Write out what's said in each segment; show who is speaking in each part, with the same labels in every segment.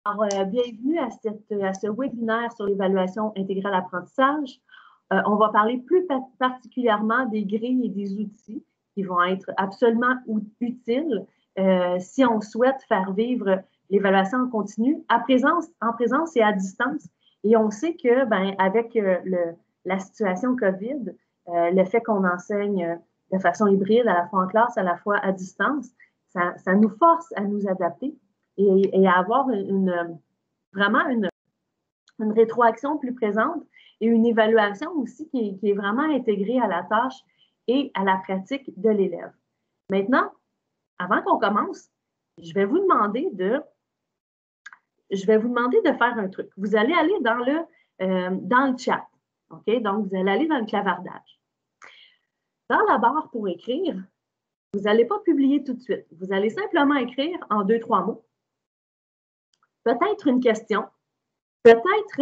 Speaker 1: Alors, bienvenue à ce webinaire sur l'évaluation intégrale apprentissage. On va parler plus particulièrement des grilles et des outils qui vont être absolument utiles si on souhaite faire vivre l'évaluation en continu en présence et à distance. Et on sait que, avec la situation COVID, le fait qu'on enseigne de façon hybride, à la fois en classe, à la fois à distance, ça nous force à nous adapter et à avoir vraiment une rétroaction plus présente et une évaluation aussi qui est vraiment intégrée à la tâche et à la pratique de l'élève. Maintenant, avant qu'on commence, je vais vous demander de faire un truc. Vous allez aller dans le chat. OK? Donc, vous allez aller dans le clavardage. Dans la barre pour écrire, vous n'allez pas publier tout de suite. Vous allez simplement écrire en 2-3 mots. Peut-être une question, peut-être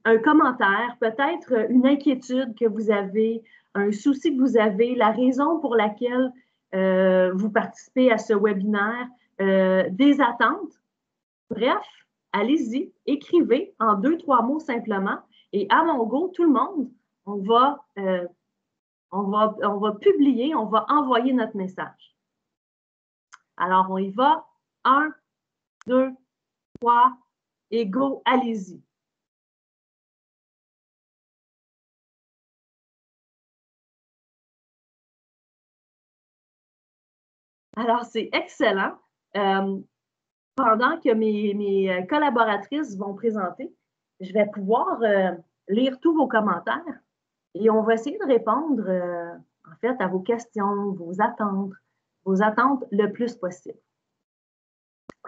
Speaker 1: un commentaire, peut-être une inquiétude que vous avez, un souci que vous avez, la raison pour laquelle vous participez à ce webinaire, des attentes. Bref, allez-y, écrivez en 2-3 mots simplement et à mon go, tout le monde, on va publier, on va envoyer notre message. Alors, on y va. 1, 2, 3, et go, allez-y. Alors, c'est excellent. Pendant que mes collaboratrices vont présenter, je vais pouvoir lire tous vos commentaires et on va essayer de répondre, en fait, à vos questions, vos attentes le plus possible.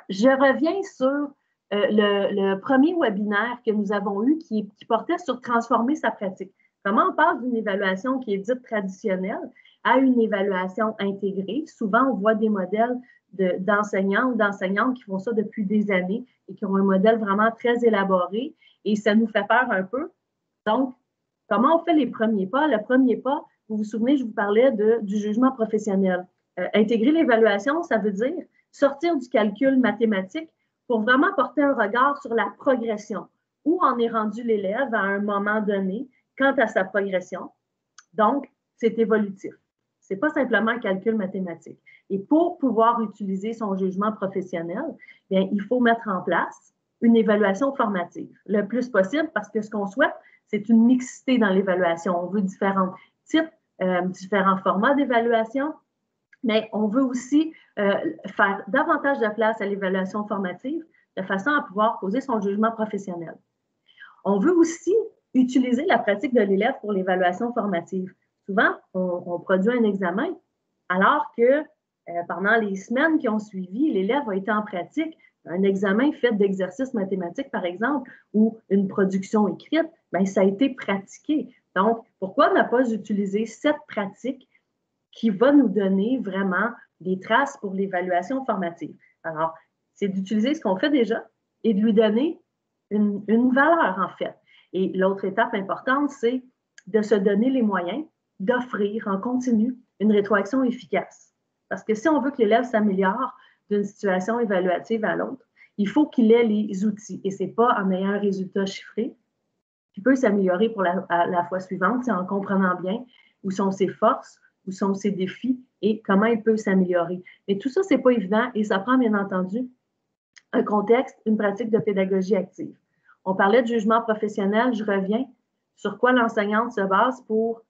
Speaker 1: Je reviens sur le premier webinaire que nous avons eu qui portait sur transformer sa pratique. Comment on passe d'une évaluation qui est dite traditionnelle à une évaluation intégrée. Souvent, on voit des modèles d'enseignants ou d'enseignantes qui font ça depuis des années et qui ont un modèle vraiment très élaboré et ça nous fait peur un peu. Donc, comment on fait les premiers pas? Le premier pas, vous vous souvenez, je vous parlais du jugement professionnel. Intégrer l'évaluation, ça veut dire sortir du calcul mathématique pour vraiment porter un regard sur la progression. Où en est rendu l'élève à un moment donné quant à sa progression. Donc, c'est évolutif. Ce n'est pas simplement un calcul mathématique. Et pour pouvoir utiliser son jugement professionnel, bien, il faut mettre en place une évaluation formative le plus possible parce que ce qu'on souhaite, c'est une mixité dans l'évaluation. On veut différents types, différents formats d'évaluation, mais on veut aussi faire davantage de place à l'évaluation formative de façon à pouvoir poser son jugement professionnel. On veut aussi utiliser la pratique de l'élève pour l'évaluation formative. Souvent, on produit un examen alors que pendant les semaines qui ont suivi, l'élève a été en pratique. Un examen fait d'exercices mathématiques, par exemple, ou une production écrite, bien, ça a été pratiqué. Donc, pourquoi ne pas utiliser cette pratique qui va nous donner vraiment des traces pour l'évaluation formative? Alors, c'est d'utiliser ce qu'on fait déjà et de lui donner une valeur, en fait. Et l'autre étape importante, c'est de se donner les moyens d'offrir en continu une rétroaction efficace. Parce que si on veut que l'élève s'améliore d'une situation évaluative à l'autre, il faut qu'il ait les outils. Et ce n'est pas en ayant un résultat chiffré qui peut s'améliorer pour la fois suivante, c'est en comprenant bien où sont ses forces, où sont ses défis et comment il peut s'améliorer. Mais tout ça, ce n'est pas évident et ça prend bien entendu un contexte, une pratique de pédagogie active. On parlait de jugement professionnel, je reviens sur quoi l'enseignante se base pour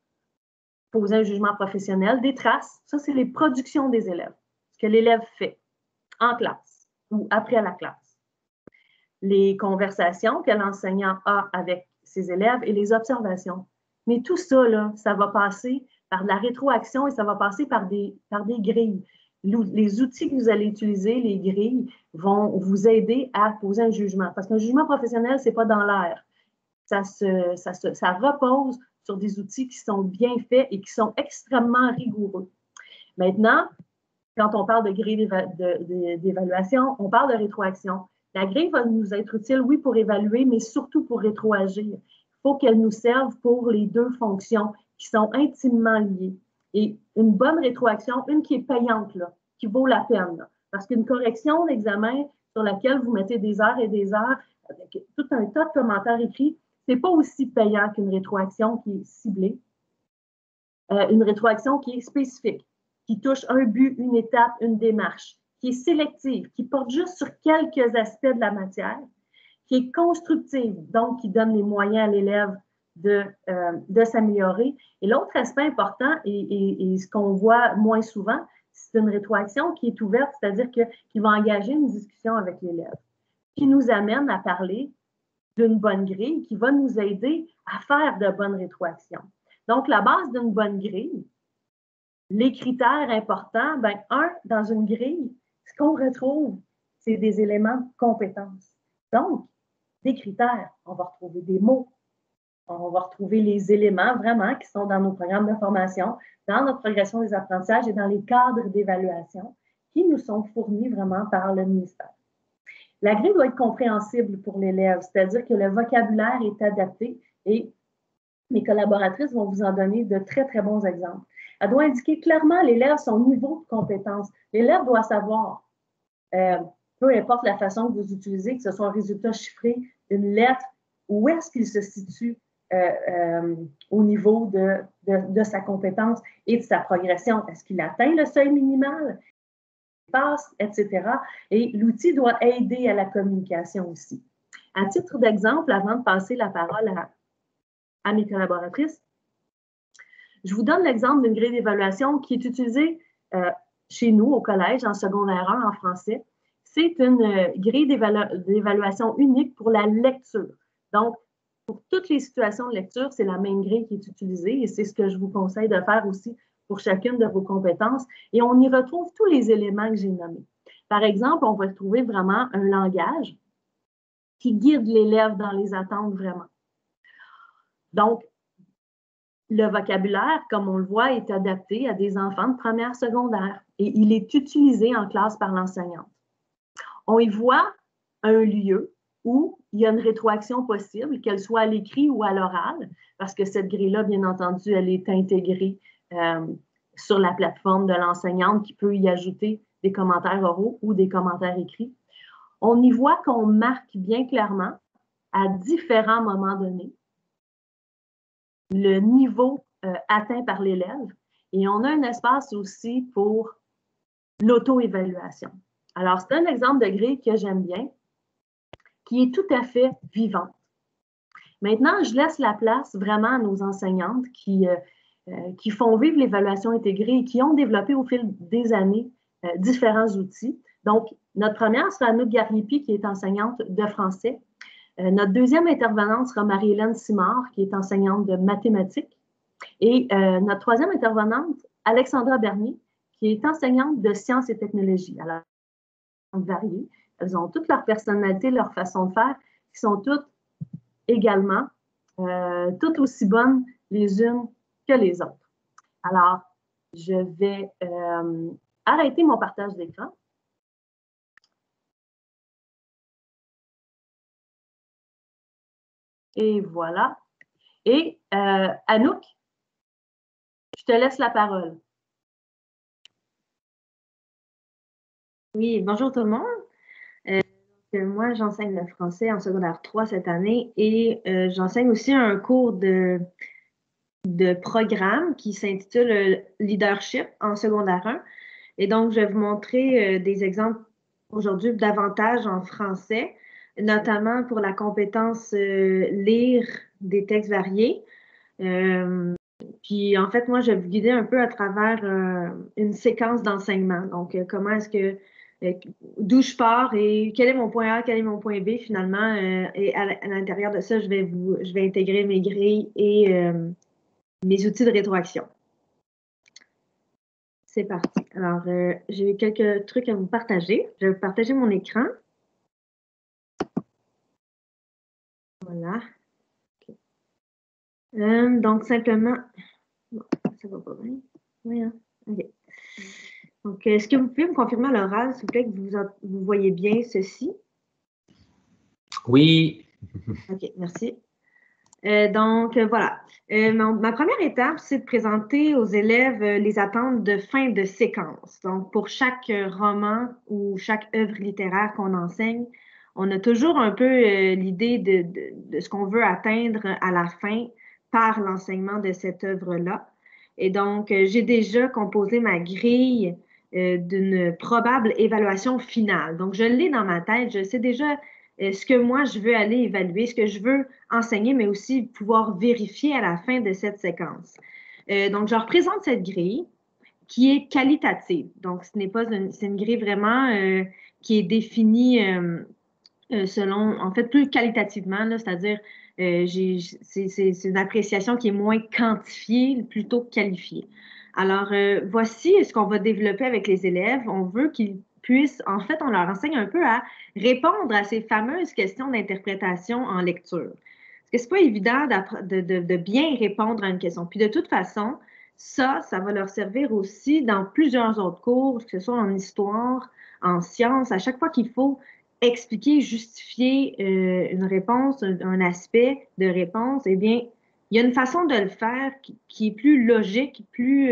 Speaker 1: poser un jugement professionnel. Des traces, ça c'est les productions des élèves, ce que l'élève fait en classe ou après la classe. Les conversations que l'enseignant a avec ses élèves et les observations. Mais tout ça, là, ça va passer par de la rétroaction et ça va passer par des grilles. Les outils que vous allez utiliser, les grilles, vont vous aider à poser un jugement. Parce qu'un jugement professionnel, ce n'est pas dans l'air. Ça repose sur des outils qui sont bien faits et qui sont extrêmement rigoureux. Maintenant, quand on parle de grille d'évaluation, on parle de rétroaction. La grille va nous être utile, oui, pour évaluer, mais surtout pour rétroagir. Il faut qu'elle nous serve pour les deux fonctions qui sont intimement liées. Et une bonne rétroaction, une qui est payante, là, qui vaut la peine. Là. Parce qu'une correction d'examen sur laquelle vous mettez des heures et des heures, avec tout un tas de commentaires écrits, ce n'est pas aussi payant qu'une rétroaction qui est ciblée, une rétroaction qui est spécifique, qui touche un but, une étape, une démarche, qui est sélective, qui porte juste sur quelques aspects de la matière, qui est constructive, donc qui donne les moyens à l'élève de s'améliorer. Et l'autre aspect important, et ce qu'on voit moins souvent, c'est une rétroaction qui est ouverte, c'est-à-dire qu'il va engager une discussion avec l'élève, qui nous amène à parler d'une bonne grille, qui va nous aider à faire de bonnes rétroactions. Donc, la base d'une bonne grille, les critères importants, bien, dans une grille, ce qu'on retrouve, c'est des éléments de compétence. Donc, des critères, on va retrouver des mots, on va retrouver les éléments vraiment qui sont dans nos programmes de formation, dans notre progression des apprentissages et dans les cadres d'évaluation qui nous sont fournis vraiment par le ministère. La grille doit être compréhensible pour l'élève, c'est-à-dire que le vocabulaire est adapté et mes collaboratrices vont vous en donner de très, très bons exemples. Elle doit indiquer clairement à l'élève son niveau de compétence. L'élève doit savoir, peu importe la façon que vous utilisez, que ce soit un résultat chiffré, une lettre, où est-ce qu'il se situe au niveau de sa compétence et de sa progression. Est-ce qu'il atteint le seuil minimal? Passe, etc. Et l'outil doit aider à la communication aussi. À titre d'exemple, avant de passer la parole à mes collaboratrices, je vous donne l'exemple d'une grille d'évaluation qui est utilisée chez nous au collège en secondaire 1 en français. C'est une grille d'évaluation unique pour la lecture. Donc, pour toutes les situations de lecture, c'est la même grille qui est utilisée et c'est ce que je vous conseille de faire aussi pour chacune de vos compétences. Et on y retrouve tous les éléments que j'ai nommés. Par exemple, on va trouver vraiment un langage qui guide l'élève dans les attentes vraiment. Donc, le vocabulaire, comme on le voit, est adapté à des enfants de première secondaire et il est utilisé en classe par l'enseignante. On y voit un lieu où il y a une rétroaction possible, qu'elle soit à l'écrit ou à l'oral, parce que cette grille-là, bien entendu, elle est intégrée sur la plateforme de l'enseignante qui peut y ajouter des commentaires oraux ou des commentaires écrits. On y voit qu'on marque bien clairement, à différents moments donnés, le niveau atteint par l'élève et on a un espace aussi pour l'auto-évaluation. Alors, c'est un exemple de grille que j'aime bien, qui est tout à fait vivante. Maintenant, je laisse la place vraiment à nos enseignantes qui font vivre l'évaluation intégrée et qui ont développé au fil des années différents outils. Donc, notre première sera Anouk Gariepi, qui est enseignante de français. Notre deuxième intervenante sera Marie-Hélène Simard, qui est enseignante de mathématiques. Et notre troisième intervenante, Alexandra Bernier, qui est enseignante de sciences et technologies. Alors, variées. Elles ont toutes leur personnalité, leur façon de faire, qui sont toutes également, toutes aussi bonnes les unes que les autres. Alors, je vais arrêter mon partage d'écran. Et voilà. Et Anouk, je te laisse la parole.
Speaker 2: Oui, bonjour tout le monde. Moi, j'enseigne le français en secondaire 3 cette année et j'enseigne aussi un cours de programme qui s'intitule Leadership en secondaire 1. Et donc, je vais vous montrer des exemples aujourd'hui davantage en français, notamment pour la compétence lire des textes variés. Puis, en fait, moi, je vais vous guider un peu à travers une séquence d'enseignement. Donc, comment est-ce que, d'où je pars et quel est mon point A, quel est mon point B finalement. Et à l'intérieur de ça, je vais intégrer mes grilles et mes outils de rétroaction. C'est parti. Alors, j'ai quelques trucs à vous partager. Je vais vous partager mon écran. Voilà. Okay. Donc, simplement... Bon, ça va pas bien. Oui, hein? OK. Donc, est-ce que vous pouvez me confirmer à l'oral, s'il vous plaît, que vous voyez bien ceci?
Speaker 3: Oui.
Speaker 2: OK, merci. Voilà. Ma première étape, c'est de présenter aux élèves les attentes de fin de séquence. Donc, pour chaque roman ou chaque œuvre littéraire qu'on enseigne, on a toujours un peu l'idée de ce qu'on veut atteindre à la fin par l'enseignement de cette œuvre-là. Et donc, j'ai déjà composé ma grille d'une probable évaluation finale. Donc, je l'ai dans ma tête, je sais déjà ce que moi, je veux aller évaluer, ce que je veux enseigner, mais aussi pouvoir vérifier à la fin de cette séquence. Donc, je représente cette grille qui est qualitative. Donc, ce n'est pas c'est une grille vraiment qui est définie selon, en fait, plus qualitativement, c'est-à-dire c'est une appréciation qui est moins quantifiée, plutôt que qualifiée. Alors, voici ce qu'on va développer avec les élèves. On veut qu'ils puissent, en fait, on leur enseigne un peu à répondre à ces fameuses questions d'interprétation en lecture. Parce que c'est pas évident de bien répondre à une question. Puis de toute façon, ça va leur servir aussi dans plusieurs autres cours, que ce soit en histoire, en sciences, à chaque fois qu'il faut expliquer, justifier une réponse, un aspect de réponse, eh bien, il y a une façon de le faire qui est plus logique, plus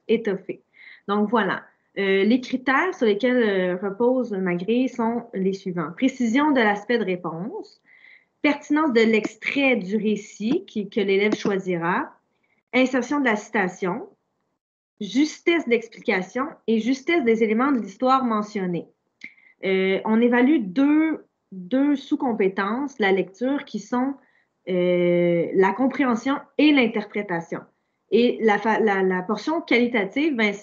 Speaker 2: étoffée. Donc, voilà. Les critères sur lesquels repose ma grille sont les suivants. Précision de l'aspect de réponse, pertinence de l'extrait du récit que l'élève choisira, insertion de la citation, justesse d'explication et justesse des éléments de l'histoire mentionnés. On évalue deux sous-compétences, la lecture, qui sont la compréhension et l'interprétation. Et la portion qualitative, ben,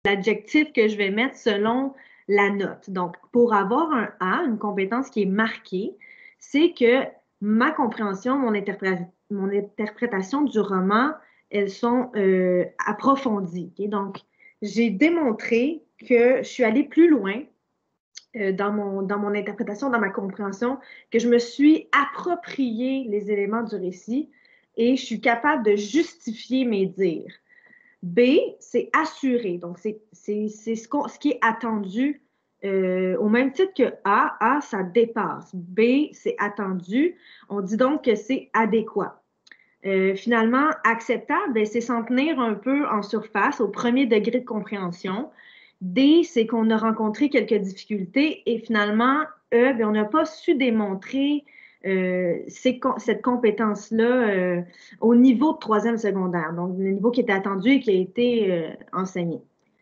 Speaker 2: l'adjectif que je vais mettre selon la note. Donc, pour avoir un A, une compétence qui est marquée, c'est que ma compréhension, mon interprétation du roman, elles sont approfondies. Okay? Donc, j'ai démontré que je suis allée plus loin dans mon interprétation, dans ma compréhension, que je me suis approprié les éléments du récit et je suis capable de justifier mes dires. B, c'est assuré. Donc, c'est ce qui est attendu au même titre que A. A, ça dépasse. B, c'est attendu. On dit donc que c'est adéquat. Finalement, acceptable, ben, c'est s'en tenir un peu en surface au premier degré de compréhension. D, c'est qu'on a rencontré quelques difficultés et finalement, E, ben, on n'a pas su démontrer cette compétence-là au niveau de troisième secondaire, donc le niveau qui était attendu et qui a été enseigné.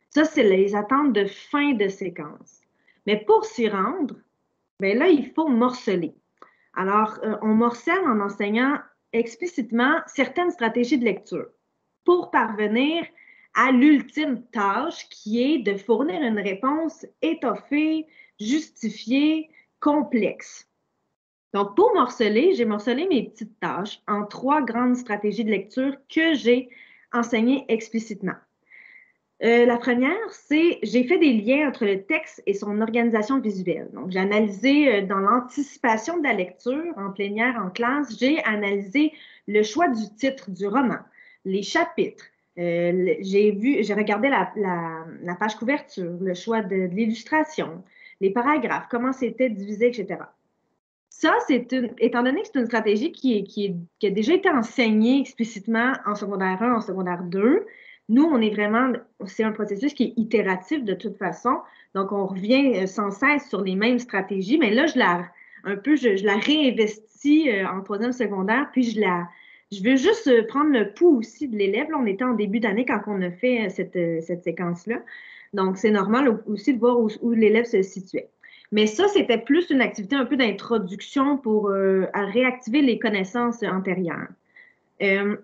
Speaker 2: Ça, c'est les attentes de fin de séquence. Mais pour s'y rendre, ben là, il faut morceler. Alors, on morcelle en enseignant explicitement certaines stratégies de lecture pour parvenir à l'ultime tâche qui est de fournir une réponse étoffée, justifiée, complexe. Donc, pour morceler, j'ai morcelé mes petites tâches en 3 grandes stratégies de lecture que j'ai enseignées explicitement. La première, c'est j'ai fait des liens entre le texte et son organisation visuelle. Donc, j'ai analysé dans l'anticipation de la lecture en plénière, en classe, j'ai analysé le choix du titre du roman, les chapitres. J'ai regardé la page couverture, le choix de l'illustration, les paragraphes, comment c'était divisé, etc. Ça, étant donné que c'est une stratégie qui a déjà été enseignée explicitement en secondaire 1, en secondaire 2, nous, c'est un processus qui est itératif de toute façon. Donc, on revient sans cesse sur les mêmes stratégies, mais là, je la réinvestis en troisième secondaire, puis je veux juste prendre le pouls aussi de l'élève. Là, on était en début d'année quand on a fait cette séquence-là. Donc, c'est normal aussi de voir où l'élève se situait. Mais ça, c'était plus une activité un peu d'introduction pour réactiver les connaissances antérieures.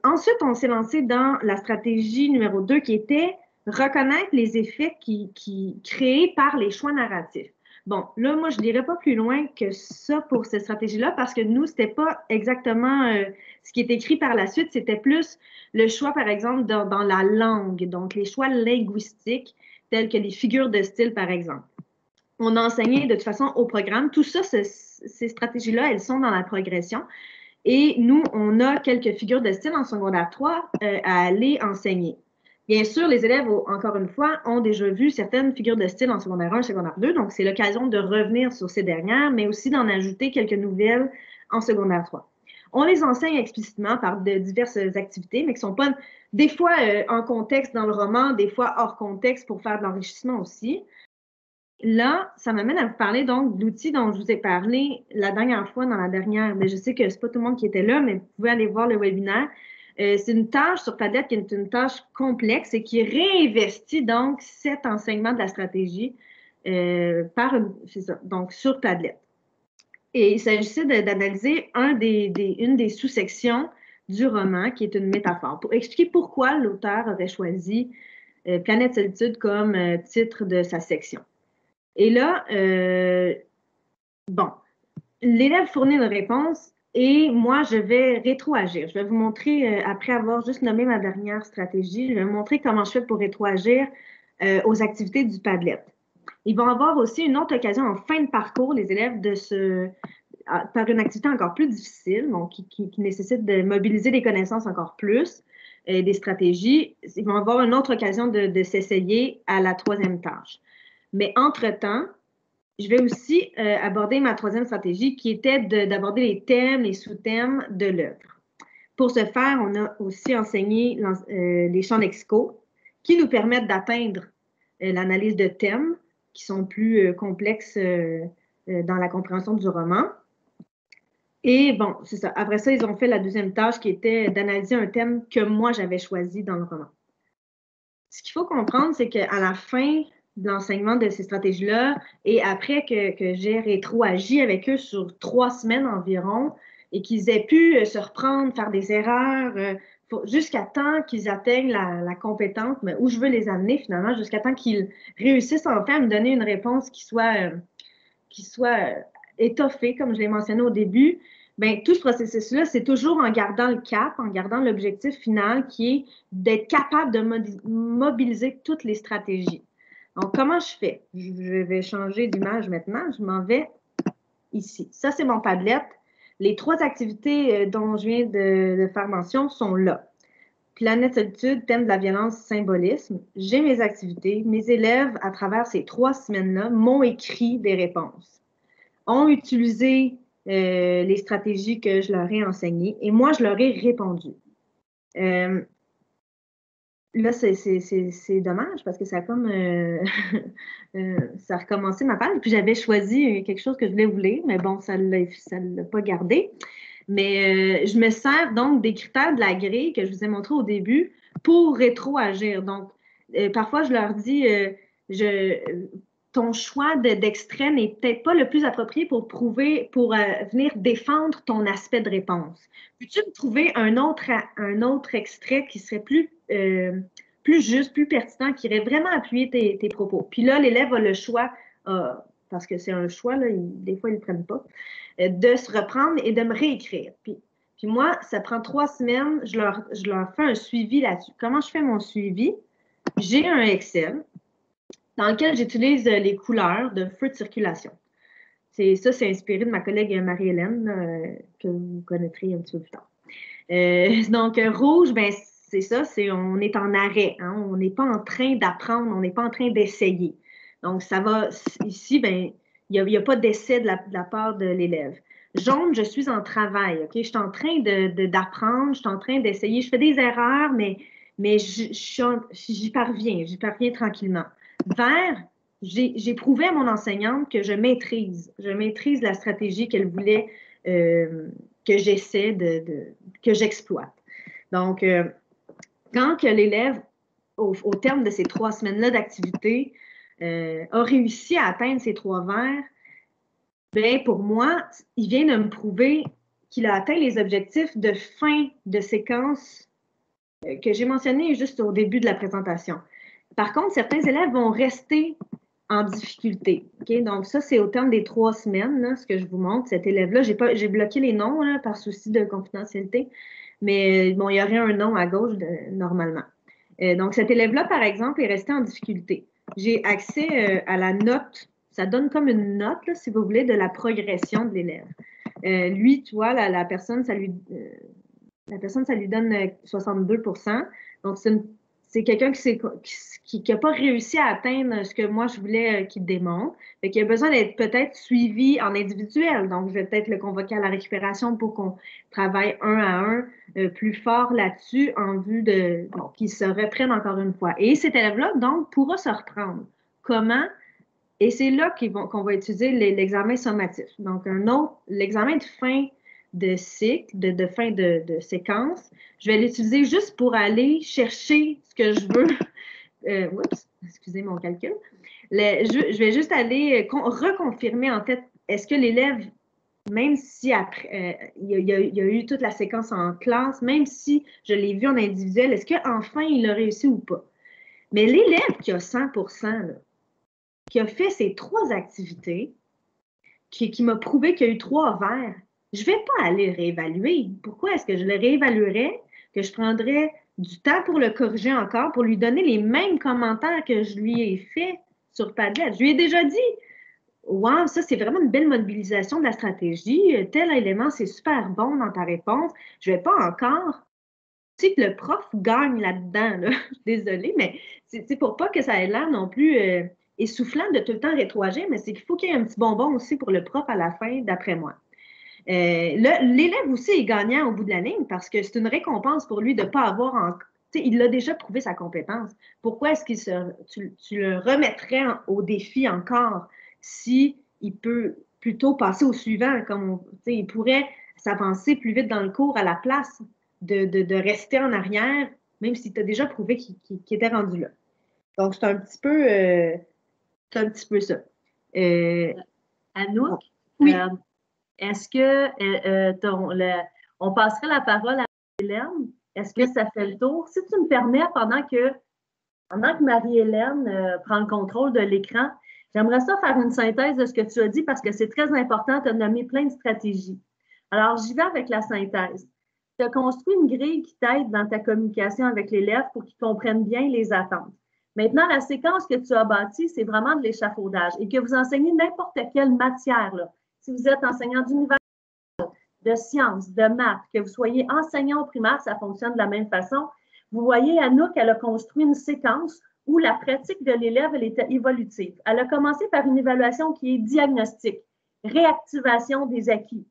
Speaker 2: Ensuite, on s'est lancé dans la stratégie numéro 2 qui était reconnaître les effets créés par les choix narratifs. Bon, là, moi, je n'irai pas plus loin que ça pour cette stratégie-là parce que nous, c'était pas exactement ce qui est écrit par la suite, c'était plus le choix, par exemple, dans la langue, donc les choix linguistiques, tels que les figures de style, par exemple. On a enseigné de toute façon au programme. Tout ça, ces stratégies-là, elles sont dans la progression. Et nous, on a quelques figures de style en secondaire 3 à aller enseigner. Bien sûr, les élèves, encore une fois, ont déjà vu certaines figures de style en secondaire 1 et secondaire 2, donc c'est l'occasion de revenir sur ces dernières, mais aussi d'en ajouter quelques nouvelles en secondaire 3. On les enseigne explicitement par de diverses activités, mais qui sont pas des fois en contexte dans le roman, des fois hors contexte pour faire de l'enrichissement aussi. Là, ça m'amène à vous parler donc de l'outil dont je vous ai parlé la dernière fois dans la dernière. Mais je sais que c'est pas tout le monde qui était là, mais vous pouvez aller voir le webinaire. C'est une tâche sur Padlet qui est une tâche complexe et qui réinvestit donc cet enseignement de la stratégie c'est ça, donc sur Padlet. Et il s'agissait d'analyser une des sous-sections du roman, qui est une métaphore, pour expliquer pourquoi l'auteur aurait choisi Planète Solitude comme titre de sa section. Et là, bon, l'élève fournit une réponse et moi, je vais rétroagir. Je vais vous montrer, après avoir juste nommé ma dernière stratégie, je vais vous montrer comment je fais pour rétroagir aux activités du Padlet. Ils vont avoir aussi une autre occasion en fin de parcours, les élèves, par une activité encore plus difficile, donc qui nécessite de mobiliser des connaissances encore plus, des stratégies. Ils vont avoir une autre occasion de s'essayer à la troisième tâche. Mais entre-temps, je vais aussi aborder ma troisième stratégie qui était d'aborder les thèmes, les sous-thèmes de l'œuvre. Pour ce faire, on a aussi enseigné les champs lexicaux qui nous permettent d'atteindre l'analyse de thèmes qui sont plus complexes dans la compréhension du roman. Et bon, c'est ça. Après ça, ils ont fait la deuxième tâche qui était d'analyser un thème que moi, j'avais choisi dans le roman. Ce qu'il faut comprendre, c'est qu'à la fin de l'enseignement de ces stratégies-là, et après que j'ai rétroagi avec eux sur 3 semaines environ, et qu'ils aient pu se reprendre, faire des erreurs, jusqu'à temps qu'ils atteignent la compétence, mais où je veux les amener finalement, jusqu'à temps qu'ils réussissent enfin à me donner une réponse qui soit étoffée, comme je l'ai mentionné au début. Bien, tout ce processus-là, c'est toujours en gardant le cap, en gardant l'objectif final qui est d'être capable de mobiliser toutes les stratégies. Donc, comment je fais? Je vais changer d'image maintenant. Je m'en vais ici. Ça, c'est mon Padlet. Les 3 activités dont je viens de faire mention sont là. Planète Solitude, thème de la violence, symbolisme. J'ai mes activités. Mes élèves, à travers ces 3 semaines-là, m'ont écrit des réponses, ont utilisé les stratégies que je leur ai enseignées et moi, je leur ai répondu. Là, c'est dommage parce que ça a comme ça a recommencé ma page. Puis j'avais choisi quelque chose que je voulais vous lire, mais bon, ça ne l'a pas gardé. Mais je me sers donc des critères de la grille que je vous ai montré au début pour rétroagir. Donc, parfois, je leur dis ton choix d'extrait n'est peut-être pas le plus approprié pour venir défendre ton aspect de réponse. Peux-tu me trouver un autre extrait qui serait plus juste, plus pertinent, qui irait vraiment appuyer tes propos? Puis là, l'élève a le choix, parce que c'est un choix, là, des fois, ils ne le prennent pas, de se reprendre et de me réécrire. Puis moi, ça prend 3 semaines, je leur fais un suivi là-dessus. Comment je fais mon suivi? J'ai un Excel dans lequel j'utilise les couleurs de feu de circulation. C'est inspiré de ma collègue Marie-Hélène, que vous connaîtrez un petit peu plus tard. Donc, rouge, ben, c'est ça, on est en arrêt. Hein, on n'est pas en train d'apprendre, on n'est pas en train d'essayer. Donc, ça va, ici, ben, il n'y a pas d'essai de la part de l'élève. Jaune, je suis en travail, OK? Je suis en train d'apprendre, je suis en train d'essayer. Je fais des erreurs, mais j'y parviens tranquillement. Vert, j'ai prouvé à mon enseignante que je maîtrise la stratégie qu'elle voulait que j'essaie que j'exploite. Donc, quand que l'élève, au terme de ces 3 semaines-là d'activité, a réussi à atteindre ces 3 verts, bien, pour moi, il vient de me prouver qu'il a atteint les objectifs de fin de séquence que j'ai mentionnés juste au début de la présentation. Par contre, certains élèves vont rester en difficulté. Okay? Donc, ça, c'est au terme des 3 semaines, là, ce que je vous montre. Cet élève-là, j'ai bloqué les noms là, par souci de confidentialité, mais bon, il y aurait un nom à gauche normalement. Donc, cet élève-là, par exemple, est resté en difficulté. J'ai accès à la note. Ça donne comme une note, là, si vous voulez, de la progression de l'élève. Lui, tu vois, la personne, ça lui donne 62 %. Donc, c'est quelqu'un qui n'a pas réussi à atteindre ce que moi je voulais qu'il démontre. Fait qu'il a besoin d'être peut-être suivi en individuel. Donc, je vais peut-être le convoquer à la récupération pour qu'on travaille un à un plus fort là-dessus en vue de qu'il se reprenne encore une fois. Et cet élève-là, donc, pourra se reprendre. Comment? Et c'est là qu'on va étudier l'examen sommatif. Donc, l'examen de fin de cycle, de fin de séquence, je vais l'utiliser juste pour aller chercher ce que je veux. Oups, excusez mon calcul. Je vais juste aller reconfirmer en tête, est-ce que l'élève, même si après il y a eu toute la séquence en classe, même si je l'ai vu en individuel, est-ce qu'enfin il a réussi ou pas? Mais l'élève qui a 100%, là, qui a fait ces 3 activités, qui m'a prouvé qu'il y a eu 3 verts, je ne vais pas aller le réévaluer. Pourquoi est-ce que je le réévaluerais, que je prendrais du temps pour le corriger encore, pour lui donner les mêmes commentaires que je lui ai fait sur Padlet? Je lui ai déjà dit, wow, ça c'est vraiment une belle mobilisation de la stratégie. Tel élément, c'est super bon dans ta réponse. Je ne vais pas encore. Tu sais que le prof gagne là-dedans. Là. Désolée, mais c'est pour pas que ça ait l'air non plus essoufflant de tout le temps rétroager, mais c'est qu'il faut qu'il y ait un petit bonbon aussi pour le prof à la fin, d'après moi. L'élève aussi est gagnant au bout de la ligne parce que c'est une récompense pour lui de ne pas avoir il a déjà prouvé sa compétence. Pourquoi est-ce que tu le remettrais au défi encore si il peut plutôt passer au suivant, comme il pourrait s'avancer plus vite dans le cours à la place de rester en arrière, même si tu as déjà prouvé qu'il était rendu là. Donc, c'est un petit peu ça.
Speaker 1: Anouk,
Speaker 2: oui.
Speaker 1: Est-ce que on passerait la parole à Marie-Hélène? Est-ce que ça fait le tour? Si tu me permets, pendant que Marie-Hélène prend le contrôle de l'écran, j'aimerais ça faire une synthèse de ce que tu as dit parce que c'est très important. Tu as nommé plein de stratégies. Alors, j'y vais avec la synthèse. Tu as construit une grille qui t'aide dans ta communication avec l'élève pour qu'il comprenne bien les attentes. Maintenant, la séquence que tu as bâtie, c'est vraiment de l'échafaudage et que vous enseignez n'importe quelle matière. Là. Si vous êtes enseignant d'univers, de sciences, de maths, que vous soyez enseignant au primaire, ça fonctionne de la même façon. Vous voyez, Anouk, elle a construit une séquence où la pratique de l'élève, elle était évolutive. Elle a commencé par une évaluation qui est diagnostique, réactivation des acquis.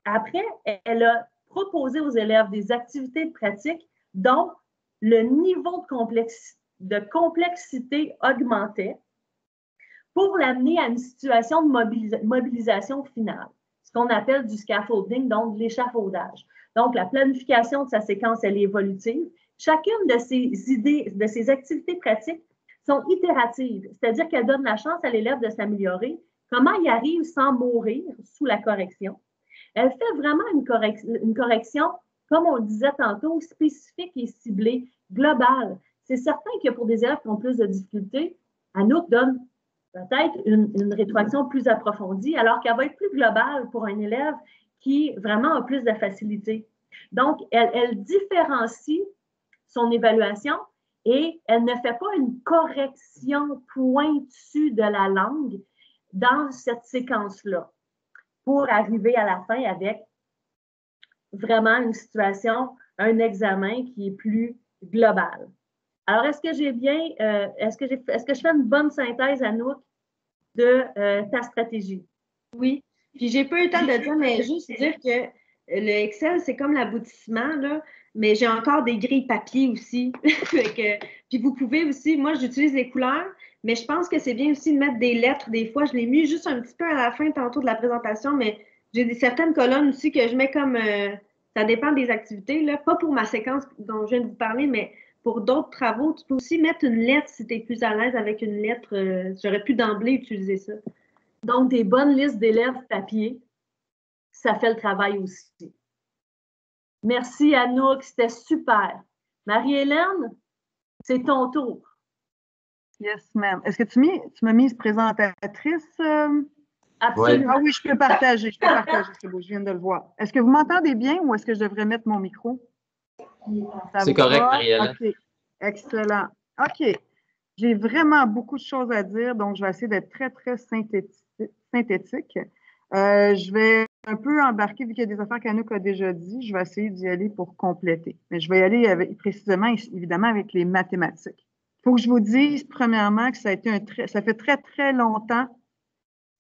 Speaker 1: Après, elle a proposé aux élèves des activités de pratique dont le niveau de complexité augmentait pour l'amener à une situation de mobilisation finale, ce qu'on appelle du scaffolding, donc de l'échafaudage. Donc, la planification de sa séquence, elle est évolutive. Chacune de ces idées, de ces activités pratiques sont itératives, c'est-à-dire qu'elles donnent la chance à l'élève de s'améliorer. Comment il arrive sans mourir sous la correction? Elle fait vraiment une correction, comme on le disait tantôt, spécifique et ciblée, globale. C'est certain que pour des élèves qui ont plus de difficultés, Anouk donne peut-être une rétroaction plus approfondie, alors qu'elle va être plus globale pour un élève qui vraiment a plus de facilité. Donc, elle différencie son évaluation et elle ne fait pas une correction pointue de la langue dans cette séquence-là pour arriver à la fin avec vraiment une situation, un examen qui est plus global. Alors, est-ce que je fais une bonne synthèse, Anouk, de ta stratégie?
Speaker 2: Oui. Puis, j'ai pas eu le temps de le dire, mais juste dire que le Excel, c'est comme l'aboutissement, là, mais j'ai encore des grilles papier aussi. Puis, vous pouvez aussi, moi, j'utilise les couleurs, mais je pense que c'est bien aussi de mettre des lettres. Des fois, je l'ai mis juste un petit peu à la fin, tantôt de la présentation, mais j'ai certaines colonnes aussi que je mets comme, ça dépend des activités, là, pas pour ma séquence dont je viens de vous parler, mais pour d'autres travaux, tu peux aussi mettre une lettre si tu es plus à l'aise avec une lettre. J'aurais pu d'emblée utiliser ça.
Speaker 1: Donc, des bonnes listes d'élèves papier, ça fait le travail aussi. Merci, Anouk, c'était super. Marie-Hélène, c'est ton tour.
Speaker 3: Yes, ma'am. Est-ce que tu m'as mise présentatrice?
Speaker 1: Absolument.
Speaker 3: Ah oui, je peux partager, c'est beau, je viens de le voir. Est-ce que vous m'entendez bien ou est-ce que je devrais mettre mon micro?
Speaker 4: C'est correct, Marie-Hélène.
Speaker 3: OK, excellent. OK, j'ai vraiment beaucoup de choses à dire, donc je vais essayer d'être très, très synthétique. Je vais un peu embarquée, vu qu'il y a des affaires qu'Anouk a déjà dit, je vais essayer d'y aller pour compléter. Mais je vais y aller précisément, évidemment, avec les mathématiques. Il faut que je vous dise, premièrement, que ça fait très, très longtemps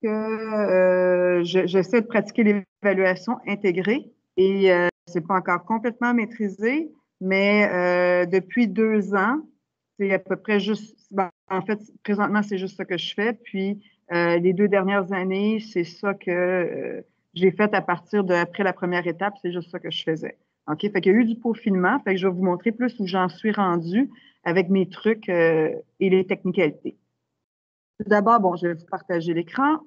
Speaker 3: que j'essaie de pratiquer l'évaluation intégrée et c'est pas encore complètement maîtrisé, mais depuis 2 ans, c'est à peu près juste, en fait, présentement, c'est juste ça que je fais. Puis, les 2 dernières années, c'est ça que j'ai fait à partir après la première étape, c'est juste ça que je faisais. OK? Fait qu'il y a eu du peaufinement, fait que je vais vous montrer plus où j'en suis rendue avec mes trucs et les technicalités. Tout d'abord, bon, je vais vous partager l'écran.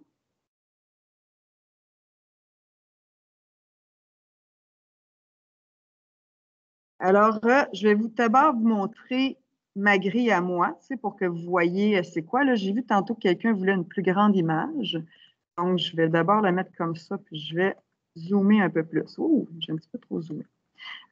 Speaker 3: Alors, je vais d'abord vous montrer ma grille à moi, pour que vous voyez c'est quoi. Là, j'ai vu tantôt que quelqu'un voulait une plus grande image. Donc, je vais d'abord la mettre comme ça, puis je vais zoomer un peu plus. Oh, j'ai un petit peu trop zoomé.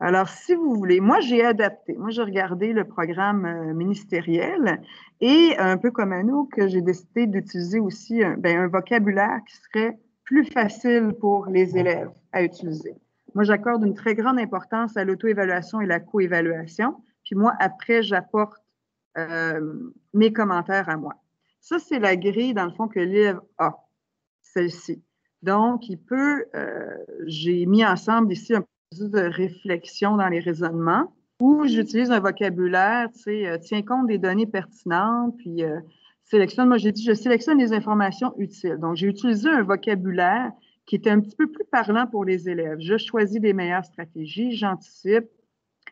Speaker 3: Alors, si vous voulez, moi, j'ai adapté. Moi, j'ai regardé le programme ministériel et un peu comme Anouk, j'ai décidé d'utiliser aussi un vocabulaire qui serait plus facile pour les élèves à utiliser. Moi, j'accorde une très grande importance à l'auto-évaluation et la co-évaluation. Puis moi, après, j'apporte mes commentaires à moi. Ça, c'est la grille, dans le fond, que l'élève a, celle-ci. Donc, j'ai mis ensemble ici un processus de réflexion dans les raisonnements où j'utilise un vocabulaire, tient compte des données pertinentes, puis moi, j'ai dit, je sélectionne les informations utiles. Donc, j'ai utilisé un vocabulaire qui était un petit peu plus parlant pour les élèves. Je choisis les meilleures stratégies, j'anticipe,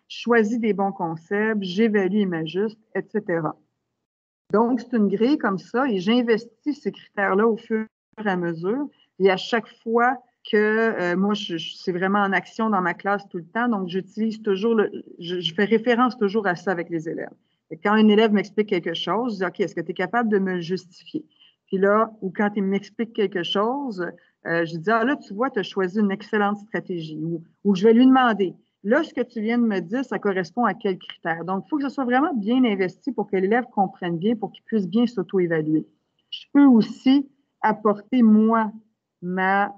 Speaker 3: je choisis des bons concepts, j'évalue et m'ajuste, etc. Donc, c'est une grille comme ça et j'investis ces critères-là au fur et à mesure. Et à chaque fois que moi, c'est vraiment en action dans ma classe tout le temps, donc j'utilise toujours, je fais référence toujours à ça avec les élèves. Et quand un élève m'explique quelque chose, je dis, OK, est-ce que tu es capable de me le justifier? Puis là, ou quand il m'explique quelque chose, je dis, ah là, tu vois, tu as choisi une excellente stratégie. Ou je vais lui demander, là, ce que tu viens de me dire, ça correspond à quels critères? Donc, il faut que ce soit vraiment bien investi pour que l'élève comprenne bien, pour qu'il puisse bien s'auto-évaluer. Je peux aussi apporter, moi, ma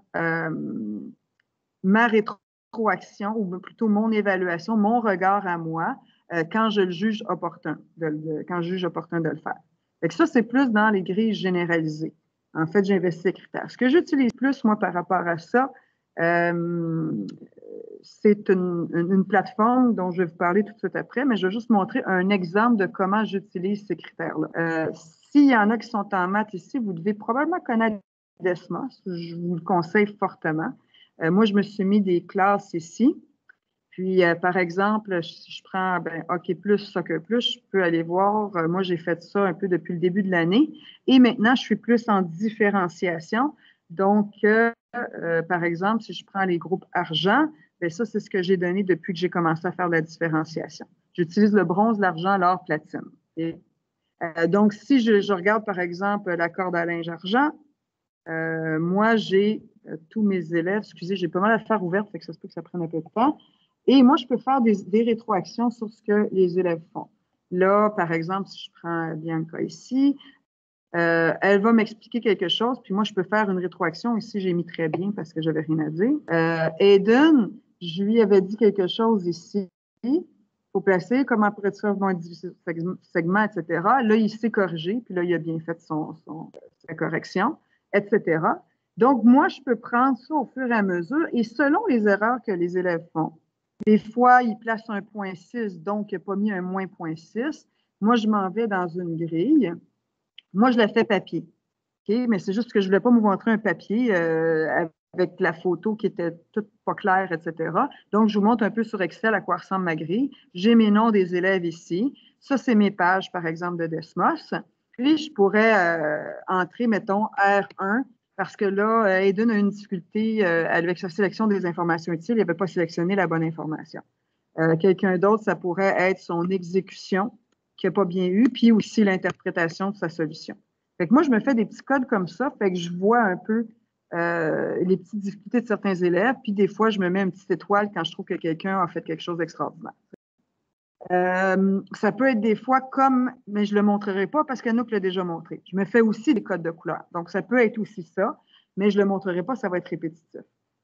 Speaker 3: rétroaction, ou plutôt mon évaluation, mon regard à moi, quand je le juge opportun, quand je juge opportun de le faire. Fait que ça, c'est plus dans les grilles généralisées. En fait, j'investis les critères. Ce que j'utilise plus, moi, par rapport à ça, c'est une plateforme dont je vais vous parler tout de suite après, mais je vais juste montrer un exemple de comment j'utilise ces critères-là. S'il y en a qui sont en maths ici, vous devez probablement connaître Desmos. Je vous le conseille fortement. Moi, je me suis mis des classes ici. Puis, par exemple, si je prends hockey plus, soccer plus, je peux aller voir. Moi, j'ai fait ça un peu depuis le début de l'année. Et maintenant, je suis plus en différenciation. Donc, par exemple, si je prends les groupes argent, ça, c'est ce que j'ai donné depuis que j'ai commencé à faire la différenciation. J'utilise le bronze, l'argent, l'or, platine. Et, donc, si je regarde, par exemple, la corde à linge argent, moi, j'ai tous mes élèves, excusez, j'ai pas mal à faire ouverte, fait que ça se peut que ça prenne un peu de temps. Et moi, je peux faire des rétroactions sur ce que les élèves font. Là, par exemple, si je prends Bianca ici, elle va m'expliquer quelque chose, puis moi, je peux faire une rétroaction. Ici, j'ai mis très bien parce que j'avais rien à dire. Aiden, je lui avais dit quelque chose ici. Il faut placer comment pourrait-tu faire mon segment, etc. Là, il s'est corrigé, puis là, il a bien fait sa correction, etc. Donc, moi, je peux prendre ça au fur et à mesure et selon les erreurs que les élèves font. Des fois, ils placent un point 6, donc il n'a pas mis un moins point 6. Moi, je m'en vais dans une grille. Moi, je la fais papier. Okay? Mais c'est juste que je ne voulais pas vous montrer un papier avec la photo qui était toute pas claire, etc. Donc, je vous montre un peu sur Excel à quoi ressemble ma grille. J'ai mes noms des élèves ici. Ça, c'est mes pages, par exemple, de Desmos. Puis, je pourrais entrer, mettons, R1, parce que là, Aiden a une difficulté avec sa sélection des informations utiles. Il n'avait pas sélectionné la bonne information. Quelqu'un d'autre, ça pourrait être son exécution qui n'a pas bien eu, puis aussi l'interprétation de sa solution. Fait que moi, je me fais des petits codes comme ça, fait que je vois un peu les petites difficultés de certains élèves, puis des fois, je me mets une petite étoile quand je trouve que quelqu'un a fait quelque chose d'extraordinaire. Ça peut être des fois mais je ne le montrerai pas parce qu'Anouk l'a déjà montré. Je me fais aussi des codes de couleur. Donc, ça peut être aussi ça, mais je ne le montrerai pas, ça va être répétitif.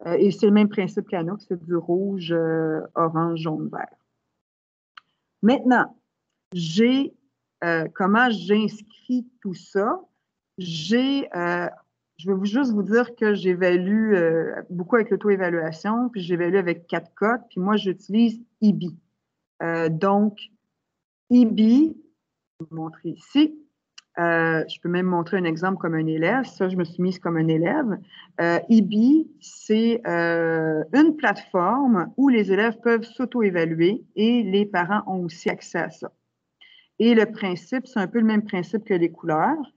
Speaker 3: Et c'est le même principe qu'Anouk, c'est du rouge, orange, jaune, vert. Maintenant, comment j'inscris tout ça? Je vais juste vous dire que j'évalue beaucoup avec l'auto-évaluation, puis j'évalue avec 4 codes, puis moi, j'utilise IBI. Donc, IBI, je vais vous montrer ici. Je peux même montrer un exemple comme un élève. Ça, je me suis mise comme un élève. IBI, c'est une plateforme où les élèves peuvent s'auto-évaluer et les parents ont aussi accès à ça. Et le principe, c'est un peu le même principe que les couleurs.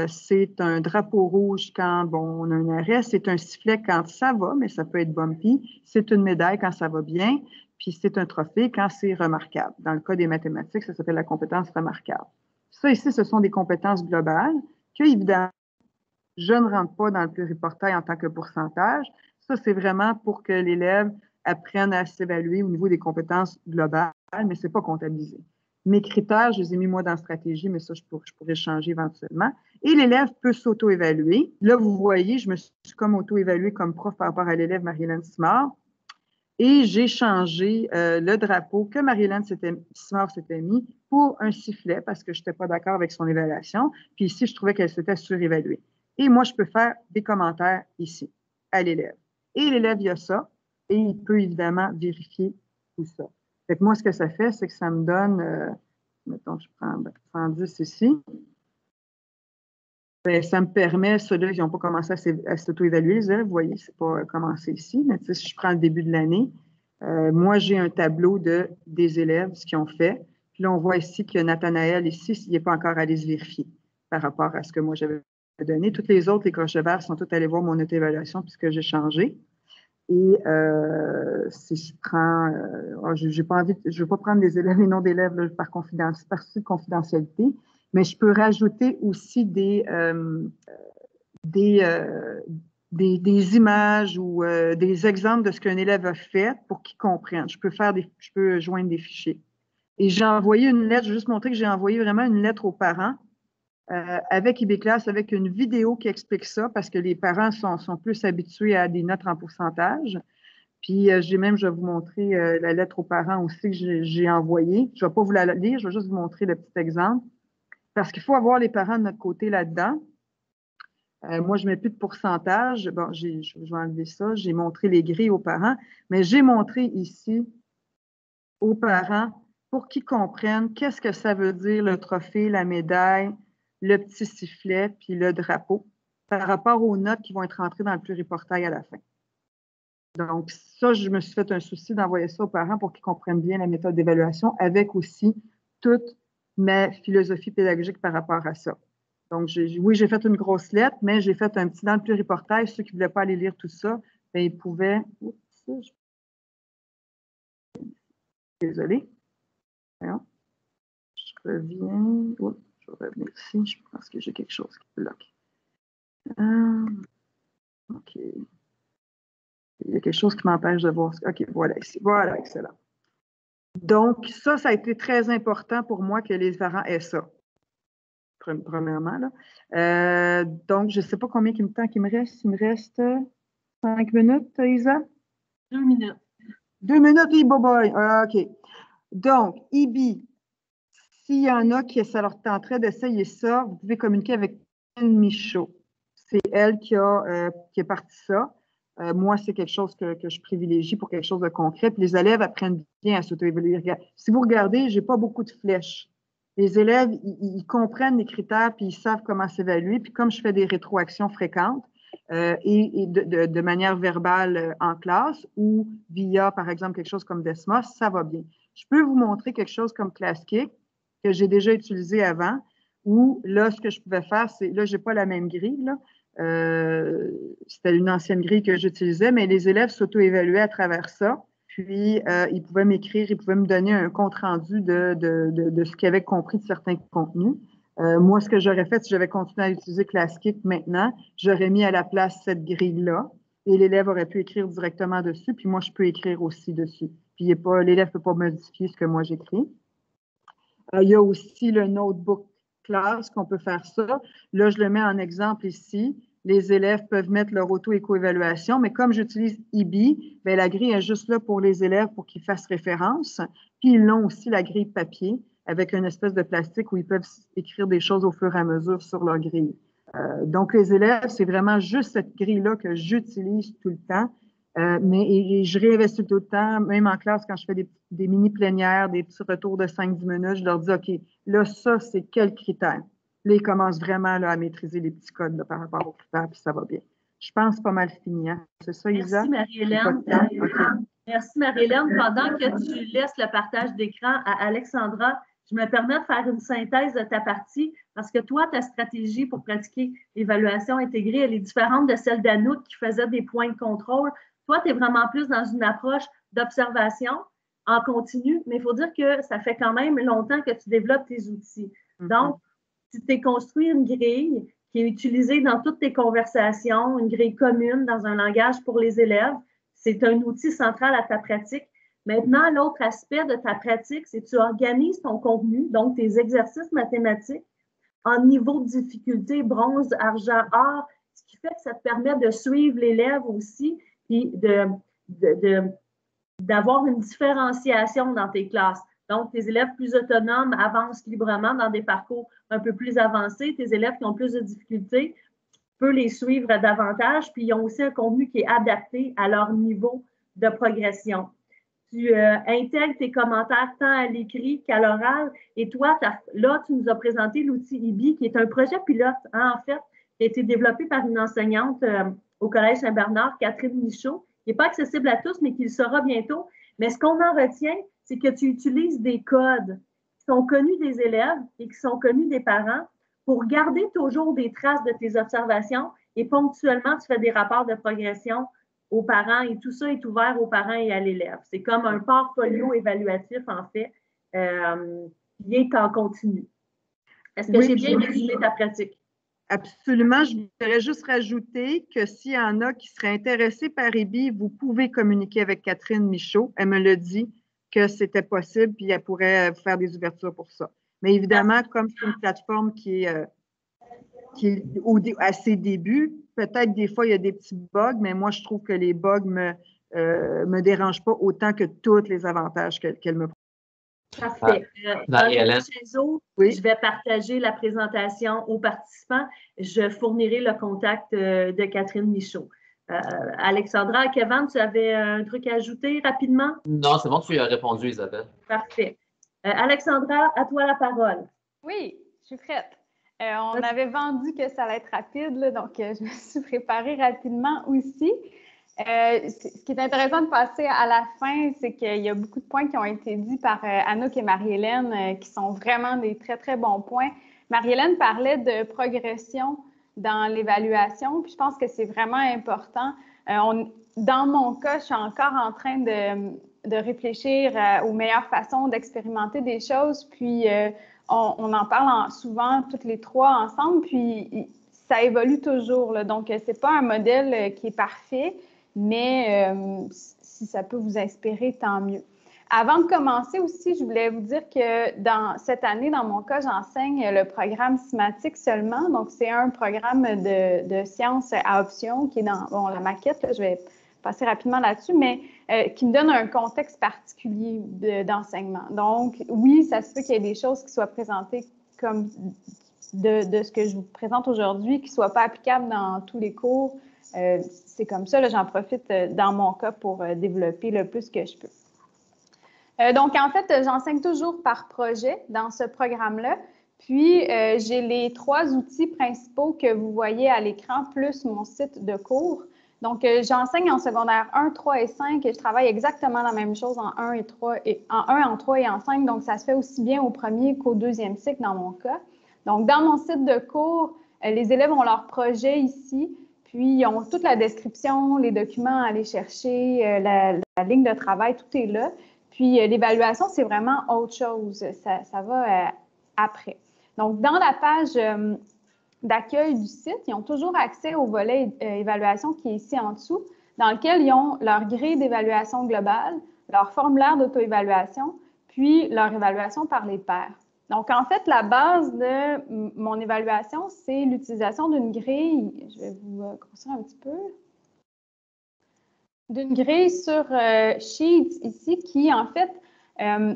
Speaker 3: C'est un drapeau rouge quand on a un arrêt, c'est un sifflet quand ça va, mais ça peut être bumpy. C'est une médaille quand ça va bien, puis c'est un trophée quand c'est remarquable. Dans le cas des mathématiques, ça s'appelle la compétence remarquable. Ça ici, ce sont des compétences globales que, évidemment, je ne rentre pas dans le pluriportail en tant que pourcentage. Ça, c'est vraiment pour que l'élève apprenne à s'évaluer au niveau des compétences globales, mais ce n'est pas comptabilisé. Mes critères, je les ai mis moi dans la stratégie, mais ça, je pourrais changer éventuellement. Et l'élève peut s'auto-évaluer. Là, vous voyez, je me suis comme auto-évaluée comme prof par rapport à l'élève Marie-Hélène Simard. Et j'ai changé le drapeau que Marie-Hélène Simard s'était mis pour un sifflet parce que je n'étais pas d'accord avec son évaluation. Puis ici, je trouvais qu'elle s'était surévaluée. Et moi, je peux faire des commentaires ici à l'élève. Et l'élève, il y a ça. Et il peut évidemment vérifier tout ça. Fait que moi, ce que ça fait, c'est que ça me donne, mettons, je prends 110 ici. Bien, ça me permet, ceux-là, ils n'ont pas commencé à s'auto-évaluer, les élèves, vous voyez, c'est pas commencé ici, mais si je prends le début de l'année, moi, j'ai un tableau des élèves, ce qu'ils ont fait. Puis là, on voit ici que Nathanaël, ici, il n'est pas encore allé se vérifier par rapport à ce que moi, j'avais donné. Toutes les autres, les crochets verts, sont tous allés voir mon auto-évaluation puisque j'ai changé. Et si je prends, j'ai pas envie, je ne veux pas prendre des élèves et non d'élèves par souci de confidentialité, mais je peux rajouter aussi des images ou des exemples de ce qu'un élève a fait pour qu'il comprenne. Je peux joindre des fichiers. Et j'ai envoyé une lettre, je vais juste montrer que j'ai envoyé vraiment une lettre aux parents avec IBClass, avec une vidéo qui explique ça, parce que les parents sont plus habitués à des notes en pourcentage. Puis je vais vous montrer la lettre aux parents aussi que j'ai envoyée. Je ne vais pas vous la lire, je vais juste vous montrer le petit exemple. Parce qu'il faut avoir les parents de notre côté là-dedans. Moi, je ne mets plus de pourcentage. Bon, je vais enlever ça. J'ai montré les grilles aux parents, mais j'ai montré ici aux parents pour qu'ils comprennent qu'est-ce que ça veut dire le trophée, la médaille, le petit sifflet, puis le drapeau par rapport aux notes qui vont être rentrées dans le pluriportail à la fin. Donc, ça, je me suis fait un souci d'envoyer ça aux parents pour qu'ils comprennent bien la méthode d'évaluation avec aussi toute ma philosophie pédagogique par rapport à ça. Donc, oui, j'ai fait une grosse lettre, mais j'ai fait un petit dans le pluriportail. Ceux qui ne voulaient pas aller lire tout ça, bien, ils pouvaient. Oups, désolée. Voyons. Je reviens. Oups, je vais revenir ici. Je pense que j'ai quelque chose qui bloque. OK. Il y a quelque chose qui m'empêche de voir. OK, voilà ici. Voilà, excellent. Donc, ça a été très important pour moi que les parents aient ça. Premièrement, là. Donc, je ne sais pas combien de temps il me reste. Il me reste 5 minutes, Isa?
Speaker 1: 2 minutes.
Speaker 3: 2 minutes, oui, boy. OK. Donc, IBI, s'il y en a qui ça leur tenterait d'essayer ça, vous pouvez communiquer avec Anne Michaud. C'est elle qui est partie ça. Moi, c'est quelque chose que je privilégie pour quelque chose de concret. Puis les élèves apprennent bien à s'auto-évaluer. Si vous regardez, je n'ai pas beaucoup de flèches. Les élèves, ils comprennent les critères puis ils savent comment s'évaluer. Puis comme je fais des rétroactions fréquentes et de manière verbale en classe ou via, par exemple, quelque chose comme Desmos, ça va bien. Je peux vous montrer quelque chose comme ClassKick que j'ai déjà utilisé avant où là, ce que je pouvais faire, c'est, là, je n'ai pas la même grille, là. C'était une ancienne grille que j'utilisais, mais les élèves s'auto-évaluaient à travers ça. Puis, ils pouvaient m'écrire, ils pouvaient me donner un compte-rendu de ce qu'ils avaient compris de certains contenus. Moi, ce que j'aurais fait, si j'avais continué à utiliser ClassKick maintenant, j'aurais mis à la place cette grille-là et l'élève aurait pu écrire directement dessus, puis moi, je peux écrire aussi dessus. Puis, l'élève ne peut pas modifier ce que moi j'écris. Il y a aussi le notebook classe qu'on peut faire ça. Là, je le mets en exemple ici. les élèves peuvent mettre leur auto-éco-évaluation, mais comme j'utilise IBI, bien, la grille est juste là pour les élèves pour qu'ils fassent référence. Puis ils ont aussi la grille papier avec une espèce de plastique où ils peuvent écrire des choses au fur et à mesure sur leur grille. Donc, les élèves, c'est vraiment juste cette grille-là que j'utilise tout le temps. Mais je réinvestis tout le temps, même en classe, quand je fais des mini-plénières, des petits retours de 5-10 minutes, je leur dis, OK, là, ça, c'est quel critère? Là, ils commencent vraiment là, à maîtriser les petits codes là, par rapport aux critères, puis ça va bien. Je pense pas mal fini. Hein? C'est ça, Isa?
Speaker 1: Merci, Marie-Hélène. Merci, Marie-Hélène. Pendant que tu laisses le partage d'écran à Alexandra, je me permets de faire une synthèse de ta partie parce que toi, ta stratégie pour pratiquer l'évaluation intégrée, elle est différente de celle d'Anouk qui faisait des points de contrôle. Toi, tu es vraiment plus dans une approche d'observation en continu, mais il faut dire que ça fait quand même longtemps que tu développes tes outils. Donc, tu t'es construit une grille qui est utilisée dans toutes tes conversations, une grille commune dans un langage pour les élèves. C'est un outil central à ta pratique. Maintenant, l'autre aspect de ta pratique, c'est que tu organises ton contenu, donc tes exercices mathématiques, en niveau de difficulté, bronze, argent, or, ce qui fait que ça te permet de suivre l'élève aussi, puis d'avoir une différenciation dans tes classes. Donc, tes élèves plus autonomes avancent librement dans des parcours un peu plus avancés. Tes élèves qui ont plus de difficultés, tu peux les suivre davantage, puis ils ont aussi un contenu qui est adapté à leur niveau de progression. Tu intègres tes commentaires tant à l'écrit qu'à l'oral. Et toi, là, tu nous as présenté l'outil IBI, qui est un projet pilote, hein, en fait, qui a été développé par une enseignante au Collège Saint-Bernard, Catherine Michaud, qui n'est pas accessible à tous, mais qui le sera bientôt. Mais ce qu'on en retient, c'est que tu utilises des codes qui sont connus des élèves et qui sont connus des parents pour garder toujours des traces de tes observations et ponctuellement, tu fais des rapports de progression aux parents et tout ça est ouvert aux parents et à l'élève. C'est comme un portfolio évaluatif, en fait, qui est en continu. Est-ce que j'ai bien résumé ta pratique?
Speaker 3: Absolument. Je voudrais juste rajouter que s'il y en a qui seraient intéressés par IBI, vous pouvez communiquer avec Catherine Michaud. Elle me l'a dit que c'était possible, puis elle pourrait faire des ouvertures pour ça. Mais évidemment, comme c'est une plateforme qui est à ses débuts, peut-être des fois, il y a des petits bugs, mais moi, je trouve que les bugs me dérangent pas autant que tous les avantages qu'elle me
Speaker 1: propose. Parfait.
Speaker 4: Oui.
Speaker 1: Je vais partager la présentation aux participants. Je fournirai le contact de Catherine Michaud. Alexandra, Kevin, tu avais un truc à ajouter rapidement?
Speaker 4: Non, c'est bon, tu as répondu, Isabelle.
Speaker 1: Parfait. Alexandra, à toi la parole.
Speaker 5: Oui, je suis prête. On avait vendu que ça allait être rapide, là, donc je me suis préparée rapidement aussi. Ce qui est intéressant de passer à la fin, c'est qu'il y a beaucoup de points qui ont été dits par Anouk et Marie-Hélène qui sont vraiment des très, très bons points. Marie-Hélène parlait de progression dans l'évaluation, puis je pense que c'est vraiment important. Dans mon cas, je suis encore en train de réfléchir aux meilleures façons d'expérimenter des choses, puis on en parle souvent toutes les trois ensemble, puis ça évolue toujours, là. Donc, c'est pas un modèle qui est parfait, mais si ça peut vous inspirer, tant mieux. Avant de commencer aussi, je voulais vous dire que cette année, dans mon cas, j'enseigne le programme Cymatic seulement. Donc, c'est un programme de sciences à option qui est dans la maquette. Là, je vais passer rapidement là-dessus, mais qui me donne un contexte particulier d'enseignement. Donc, oui, ça se peut qu'il y ait des choses qui soient présentées comme de ce que je vous présente aujourd'hui, qui ne soient pas applicables dans tous les cours. C'est comme ça, j'en profite dans mon cas pour développer le plus que je peux. Donc, en fait, j'enseigne toujours par projet dans ce programme-là. Puis, j'ai les 3 outils principaux que vous voyez à l'écran, plus mon site de cours. Donc, j'enseigne en secondaire 1, 3 et 5 et je travaille exactement la même chose en 1, en 3 et en 5. Donc, ça se fait aussi bien au premier qu'au deuxième cycle dans mon cas. Donc, dans mon site de cours, les élèves ont leur projet ici, puis ils ont toute la description, les documents à aller chercher, la ligne de travail, tout est là. Puis, l'évaluation, c'est vraiment autre chose. Ça va après. Donc, dans la page d'accueil du site, ils ont toujours accès au volet évaluation qui est ici en dessous, dans lequel ils ont leur grille d'évaluation globale, leur formulaire d'auto-évaluation, puis leur évaluation par les pairs. Donc, en fait, la base de mon évaluation, c'est l'utilisation d'une grille. Je vais vous grossir un petit peu. D'une grille sur Sheets ici qui, en fait,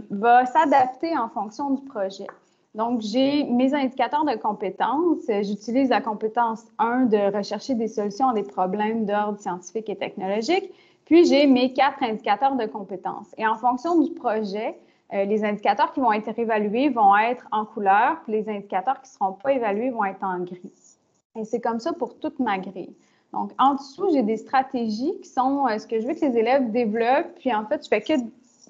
Speaker 5: va s'adapter en fonction du projet. Donc, j'ai mes indicateurs de compétences. J'utilise la compétence 1 de rechercher des solutions à des problèmes d'ordre scientifique et technologique. Puis, j'ai mes 4 indicateurs de compétences. Et en fonction du projet, les indicateurs qui vont être évalués vont être en couleur, puis les indicateurs qui ne seront pas évalués vont être en gris. Et c'est comme ça pour toute ma grille. Donc, en dessous, j'ai des stratégies qui sont ce que je veux que les élèves développent. Puis, en fait, je fais que...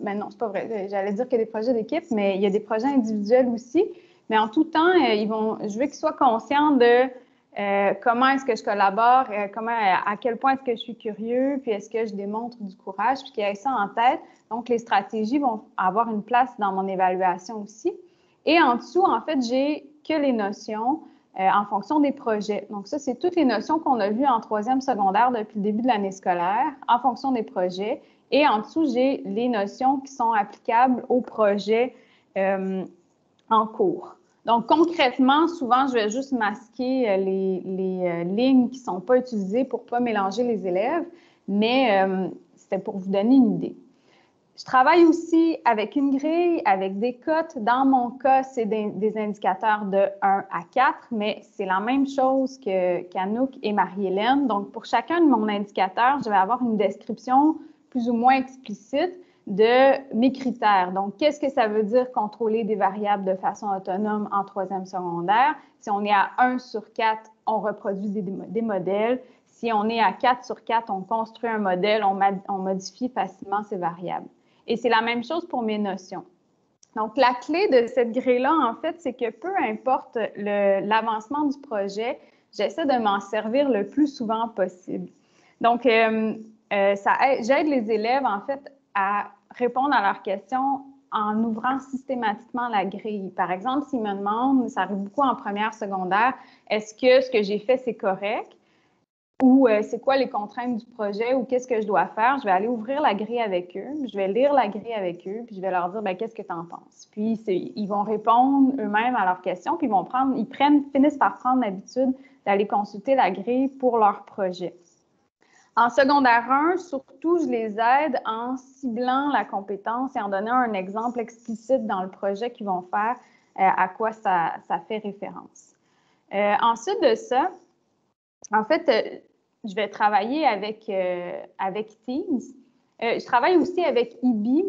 Speaker 5: Ben non, c'est pas vrai. J'allais dire que des projets d'équipe, mais il y a des projets individuels aussi. Mais en tout temps, je veux qu'ils soient conscients de comment est-ce que je collabore, à quel point est-ce que je suis curieux, puis est-ce que je démontre du courage, puis qu'ils aient ça en tête. Donc, les stratégies vont avoir une place dans mon évaluation aussi. Et en dessous, en fait, j'ai que les notions en fonction des projets. Donc, ça, c'est toutes les notions qu'on a vues en 3e secondaire depuis le début de l'année scolaire en fonction des projets. Et en dessous, j'ai les notions qui sont applicables aux projets en cours. Donc, concrètement, souvent, je vais juste masquer les lignes qui ne sont pas utilisées pour ne pas mélanger les élèves, mais c'était pour vous donner une idée. Je travaille aussi avec une grille, avec des cotes. Dans mon cas, c'est des indicateurs de 1 à 4, mais c'est la même chose qu'Anouk et Marie-Hélène. Donc, pour chacun de mon indicateur, je vais avoir une description plus ou moins explicite de mes critères. Donc, qu'est-ce que ça veut dire contrôler des variables de façon autonome en 3e secondaire? Si on est à 1 sur 4, on reproduit des modèles. Si on est à 4 sur 4, on construit un modèle, on modifie facilement ces variables. Et c'est la même chose pour mes notions. Donc, la clé de cette grille-là, en fait, c'est que peu importe l'avancement du projet, j'essaie de m'en servir le plus souvent possible. Donc, j'aide les élèves, en fait, à répondre à leurs questions en ouvrant systématiquement la grille. Par exemple, s'ils me demandent, ça arrive beaucoup en première secondaire, est-ce que ce que j'ai fait, c'est correct? Ou c'est quoi les contraintes du projet ou qu'est-ce que je dois faire, je vais aller ouvrir la grille avec eux, je vais lire la grille avec eux, puis je vais leur dire, qu'est-ce que tu en penses? Puis, ils vont répondre eux-mêmes à leurs questions, puis finissent par prendre l'habitude d'aller consulter la grille pour leur projet. En secondaire 1, surtout, je les aide en ciblant la compétence et en donnant un exemple explicite dans le projet qu'ils vont faire, à quoi ça fait référence. Ensuite de ça, en fait, je vais travailler avec Teams. Je travaille aussi avec IBI.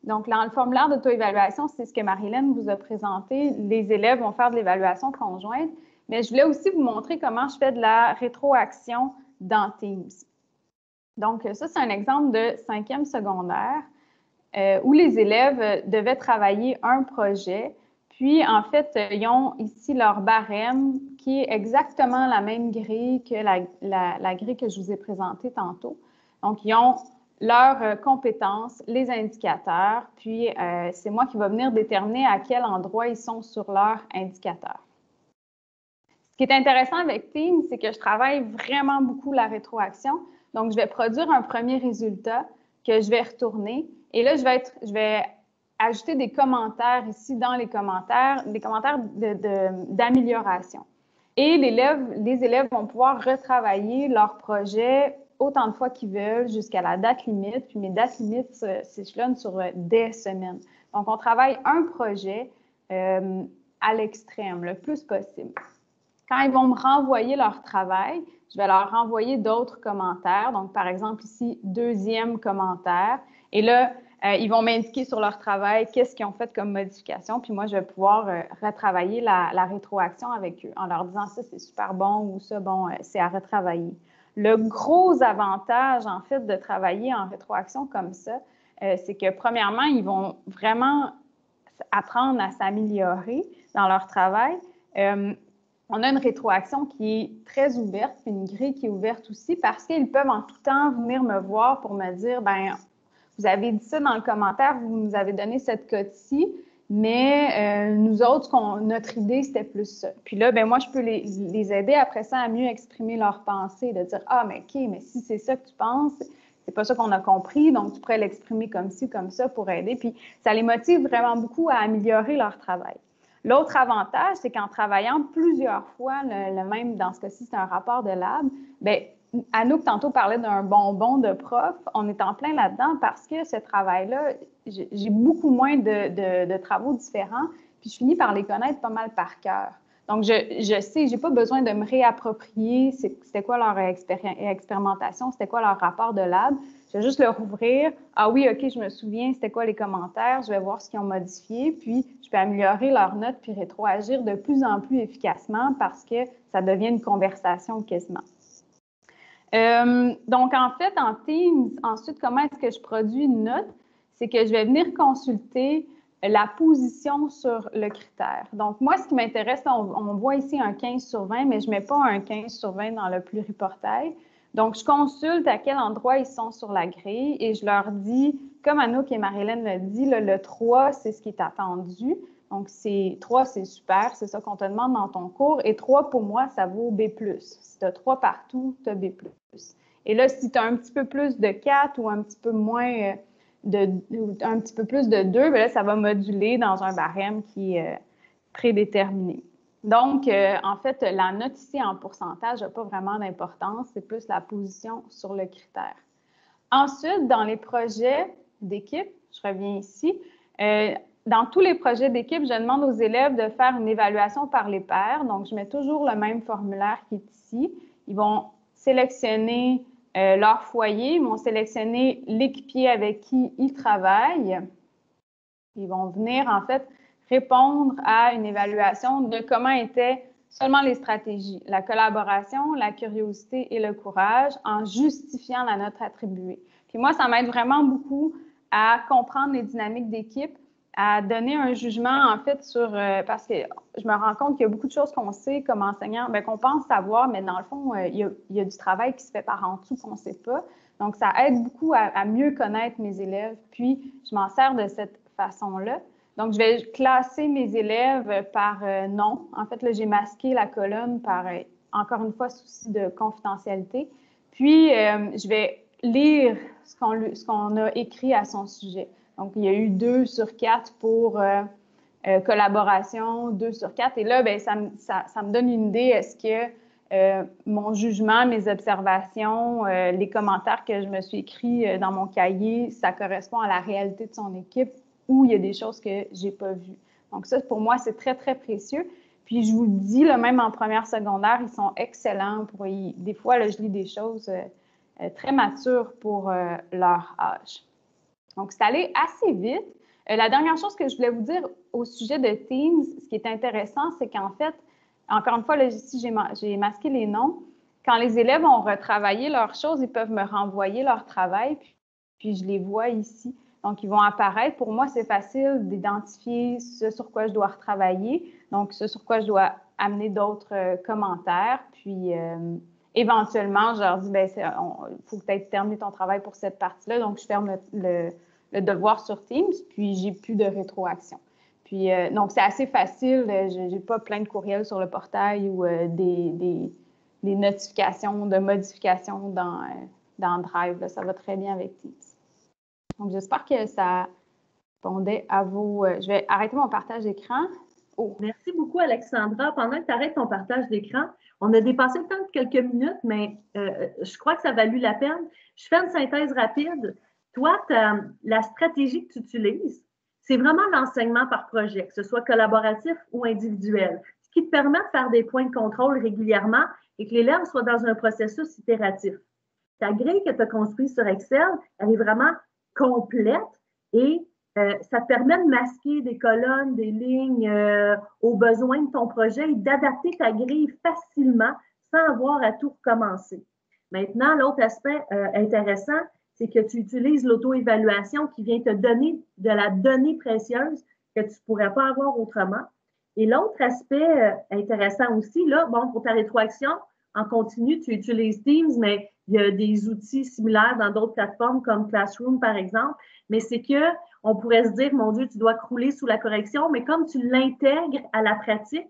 Speaker 5: Donc, dans le formulaire d'auto-évaluation, c'est ce que Marie-Hélène vous a présenté. Les élèves vont faire de l'évaluation conjointe. Mais je voulais aussi vous montrer comment je fais de la rétroaction dans Teams. Donc, ça, c'est un exemple de 5e secondaire où les élèves devaient travailler un projet. Puis, en fait, ils ont ici leur barème qui est exactement la même grille que la grille que je vous ai présentée tantôt. Donc, ils ont leurs compétences, les indicateurs, puis c'est moi qui vais venir déterminer à quel endroit ils sont sur leur indicateur. Ce qui est intéressant avec Teams, c'est que je travaille vraiment beaucoup la rétroaction. Donc, je vais produire un premier résultat que je vais retourner. Et là, je vais ajouter des commentaires ici dans les commentaires, des commentaires d'amélioration. Et les élèves vont pouvoir retravailler leur projet autant de fois qu'ils veulent jusqu'à la date limite. Puis mes dates limites s'échelonnent sur des semaines. Donc, on travaille un projet à l'extrême, le plus possible. Quand ils vont me renvoyer leur travail, je vais leur renvoyer d'autres commentaires. Donc, par exemple, ici, 2e commentaire. Et là, ils vont m'indiquer sur leur travail qu'est-ce qu'ils ont fait comme modification. Puis moi, je vais pouvoir retravailler la rétroaction avec eux en leur disant ça, c'est super bon ou ça, bon, c'est à retravailler. Le gros avantage, en fait, de travailler en rétroaction comme ça, c'est que, premièrement, ils vont vraiment apprendre à s'améliorer dans leur travail. On a une rétroaction qui est très ouverte, puis une grille qui est ouverte aussi, parce qu'ils peuvent en tout temps venir me voir pour me dire, vous avez dit ça dans le commentaire, vous nous avez donné cette cote-ci, mais nous autres, notre idée, c'était plus ça. Puis là, moi, je peux les aider après ça à mieux exprimer leurs pensées, de dire, mais OK, mais si c'est ça que tu penses, c'est pas ça qu'on a compris, donc tu pourrais l'exprimer comme ci, comme ça pour aider. Puis ça les motive vraiment beaucoup à améliorer leur travail. L'autre avantage, c'est qu'en travaillant plusieurs fois, le même, dans ce cas-ci, c'est un rapport de lab, bien, Anouk, tantôt, parlait d'un bonbon de prof. On est en plein là-dedans parce que ce travail-là, j'ai beaucoup moins de travaux différents, puis je finis par les connaître pas mal par cœur. Donc, je sais, j'ai pas besoin de me réapproprier c'était quoi leur expérimentation, c'était quoi leur rapport de lab. Je vais juste leur ouvrir. Ah oui, OK, je me souviens, c'était quoi les commentaires, je vais voir ce qu'ils ont modifié, puis je peux améliorer leurs notes puis rétroagir de plus en plus efficacement parce que ça devient une conversation quasiment. Donc, en fait, en Teams, ensuite, comment est-ce que je produis une note? C'est que je vais venir consulter la position sur le critère. Donc, moi, ce qui m'intéresse, on voit ici un 15 sur 20, mais je ne mets pas un 15 sur 20 dans le pluriportail. Donc, je consulte à quel endroit ils sont sur la grille et je leur dis, comme Anouk et Marie-Hélène le dit, le 3, c'est ce qui est attendu. Donc, 3, c'est super, c'est ça qu'on te demande dans ton cours. Et 3, pour moi, ça vaut B+. Si tu as 3 partout, tu as B+. Et là, si tu as un petit peu plus de 4 ou un petit peu moins un petit peu plus de 2, bien là, ça va moduler dans un barème qui est prédéterminé. Donc, en fait, la note ici en pourcentage n'a pas vraiment d'importance, c'est plus la position sur le critère. Ensuite, dans les projets d'équipe, je reviens ici, dans tous les projets d'équipe, je demande aux élèves de faire une évaluation par les pairs. Donc, je mets toujours le même formulaire qui est ici. Ils vont sélectionner leur foyer, ils vont sélectionner l'équipier avec qui ils travaillent. Ils vont venir, en fait, répondre à une évaluation de comment étaient seulement les stratégies, la collaboration, la curiosité et le courage en justifiant la note attribuée. Puis moi, ça m'aide vraiment beaucoup à comprendre les dynamiques d'équipe, à donner un jugement, en fait, sur... parce que je me rends compte qu'il y a beaucoup de choses qu'on sait comme enseignant, bien, qu'on pense savoir, mais dans le fond, il y a du travail qui se fait par en dessous qu'on ne sait pas. Donc, ça aide beaucoup à mieux connaître mes élèves. Puis, je m'en sers de cette façon-là. Donc, je vais classer mes élèves par nom. En fait, là, j'ai masqué la colonne par, encore une fois, souci de confidentialité. Puis, je vais lire ce qu'on a écrit à son sujet. Donc, il y a eu 2 sur 4 pour collaboration, 2 sur 4. Et là, bien, ça me donne une idée. Est-ce que mon jugement, mes observations, les commentaires que je me suis écrits dans mon cahier, ça correspond à la réalité de son équipe ou il y a des choses que je n'ai pas vues. Donc, ça, pour moi, c'est très, très précieux. Puis, je vous le dis, là, même en première secondaire, ils sont excellents. Des fois, là, je lis des choses très matures pour leur âge. Donc, c'est allé assez vite. La dernière chose que je voulais vous dire au sujet de Teams, ce qui est intéressant, c'est qu'en fait, encore une fois, là, ici, j'ai masqué les noms. Quand les élèves ont retravaillé leurs choses, ils peuvent me renvoyer leur travail, puis je les vois ici. Donc, ils vont apparaître. Pour moi, c'est facile d'identifier ce sur quoi je dois retravailler, donc ce sur quoi je dois amener d'autres commentaires. Puis, éventuellement, je leur dis, bien, il faut peut-être terminer ton travail pour cette partie-là. Donc, je ferme le devoir sur Teams, puis j'ai plus de rétroaction. Puis, donc, c'est assez facile. Je n'ai pas plein de courriels sur le portail ou des notifications de modifications dans Drive. Là. Ça va très bien avec Teams. Donc, j'espère que ça répondait à vos... je vais arrêter mon partage d'écran.
Speaker 1: Oh. Merci beaucoup, Alexandra. Pendant que tu arrêtes ton partage d'écran, on a dépassé le temps de quelques minutes, mais je crois que ça a valu la peine. Je fais une synthèse rapide. Toi, la stratégie que tu utilises, c'est vraiment l'enseignement par projet, que ce soit collaboratif ou individuel, ce qui te permet de faire des points de contrôle régulièrement et que l'élève soit dans un processus itératif. Ta grille que tu as construite sur Excel, elle est vraiment complète et ça te permet de masquer des colonnes, des lignes aux besoins de ton projet et d'adapter ta grille facilement sans avoir à tout recommencer. Maintenant, l'autre aspect intéressant, c'est que tu utilises l'auto-évaluation qui vient te donner de la donnée précieuse que tu ne pourrais pas avoir autrement. Et l'autre aspect intéressant aussi, là, bon, pour ta rétroaction, en continu, tu utilises Teams, mais il y a des outils similaires dans d'autres plateformes comme Classroom, par exemple. Mais c'est qu'on pourrait se dire, mon Dieu, tu dois crouler sous la correction, mais comme tu l'intègres à la pratique,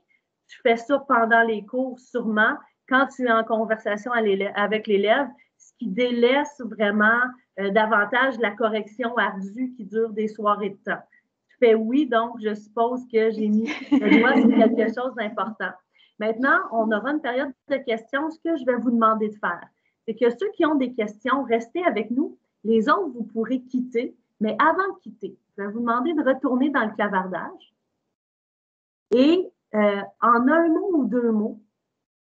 Speaker 1: tu fais ça pendant les cours sûrement, quand tu es en conversation avec l'élève, ce qui délaisse vraiment davantage la correction ardue qui dure des soirées de temps. Tu fais oui, donc je suppose que j'ai mis le doigt sur quelque chose d'important. Maintenant, on aura une période de questions. Ce que je vais vous demander de faire, c'est que ceux qui ont des questions, restez avec nous. Les autres, vous pourrez quitter, mais avant de quitter, je vais vous demander de retourner dans le clavardage. Et en un mot ou deux mots,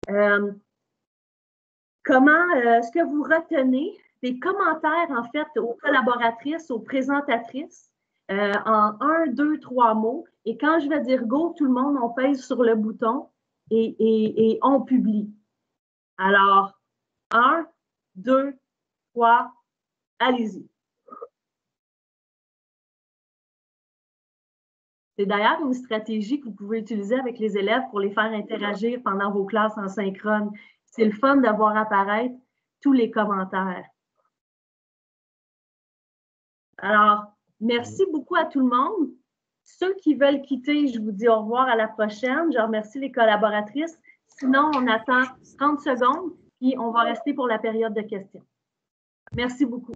Speaker 1: ce que vous retenez des commentaires, en fait, aux collaboratrices, aux présentatrices, en 1, 2, 3 mots. Et quand je vais dire go, tout le monde, on pèse sur le bouton et on publie. Alors, 1, 2, 3, allez-y. C'est d'ailleurs une stratégie que vous pouvez utiliser avec les élèves pour les faire interagir pendant vos classes en synchrone. C'est le fun d'avoir apparaître tous les commentaires. Alors, merci beaucoup à tout le monde. Ceux qui veulent quitter, je vous dis au revoir à la prochaine. Je remercie les collaboratrices. Sinon, on attend 30 secondes, puis on va rester pour la période de questions. Merci beaucoup.